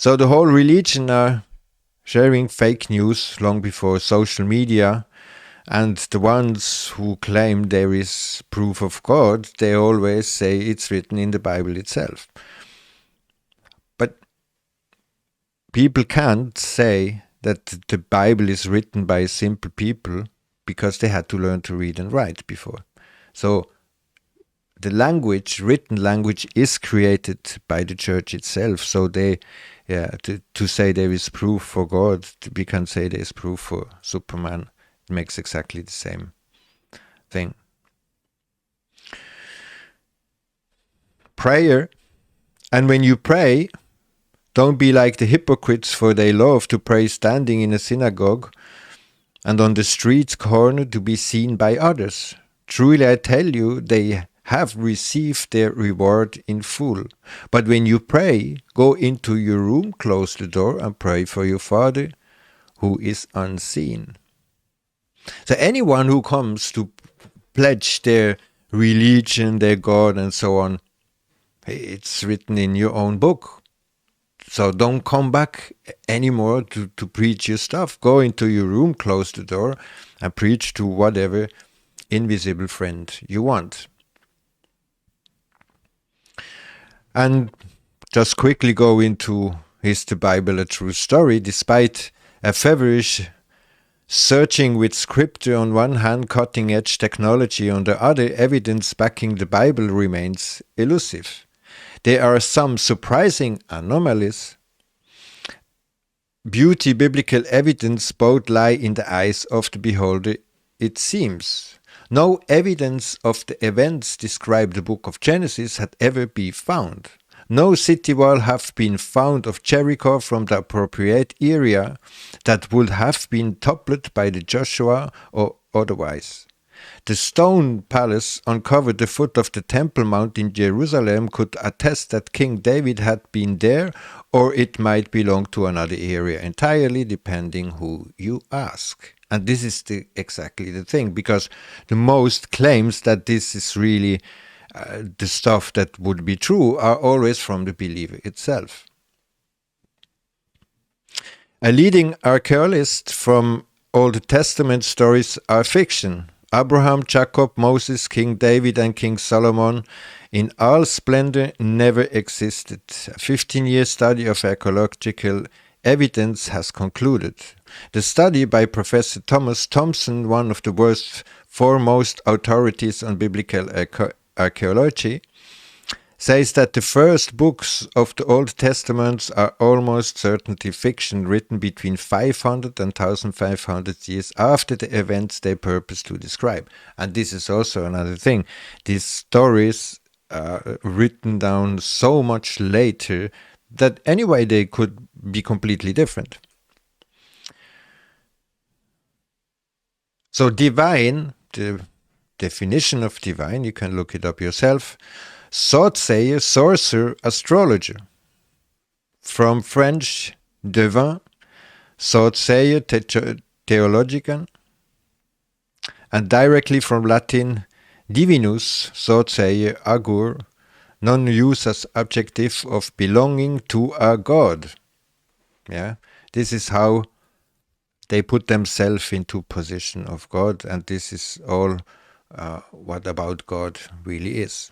So the whole religion are sharing fake news long before social media, and the ones who claim there is proof of God, they always say it's written in the Bible itself. But people can't say that the Bible is written by simple people because they had to learn to read and write before. So the language, written language, is created by the church itself. So they, to say there is proof for God, we can say there is proof for Superman. It makes exactly the same thing. Prayer. And when you pray, don't be like the hypocrites, for they love to pray standing in a synagogue and on the street's corner to be seen by others. Truly I tell you, they have received their reward in full. But when you pray, go into your room, close the door, and pray for your Father who is unseen. So anyone who comes to pledge their religion, their God, and so on, it's written in your own book. So don't come back anymore to preach your stuff. Go into your room, close the door, and preach to whatever invisible friend you want. And just quickly go into, is the Bible a true story? Despite a feverish searching with scripture on one hand, cutting-edge technology on the other, evidence backing the Bible remains elusive. There are some surprising anomalies. Beauty, biblical evidence both lie in the eyes of the beholder, it seems. No evidence of the events described in the book of Genesis had ever been found. No city wall have been found of Jericho from the appropriate area that would have been toppled by the Joshua or otherwise. The stone palace uncovered the foot of the Temple Mount in Jerusalem could attest that King David had been there, or it might belong to another area entirely, depending who you ask. And this is exactly the thing, because the most claims that this is really the stuff that would be true are always from the believer itself. A leading archaeologist from Old Testament stories are fiction. Abraham, Jacob, Moses, King David, and King Solomon in all splendor never existed. A 15-year study of archaeological evidence has concluded. The study by Professor Thomas Thompson, one of the world's foremost authorities on biblical archaeology, says that the first books of the Old Testament are almost certainly fiction written between 500 and 1500 years after the events they purpose to describe. And this is also another thing. These stories are written down so much later that anyway they could be completely different. So divine, the definition of divine, you can look it up yourself. Soothsayer, sorcerer, astrologer. From French, devin, soothsayer, theologian, and directly from Latin, divinus, soothsayer, augur, non-use as adjective of belonging to a god. Yeah, this is how they put themselves into position of God, and this is all what about God really is.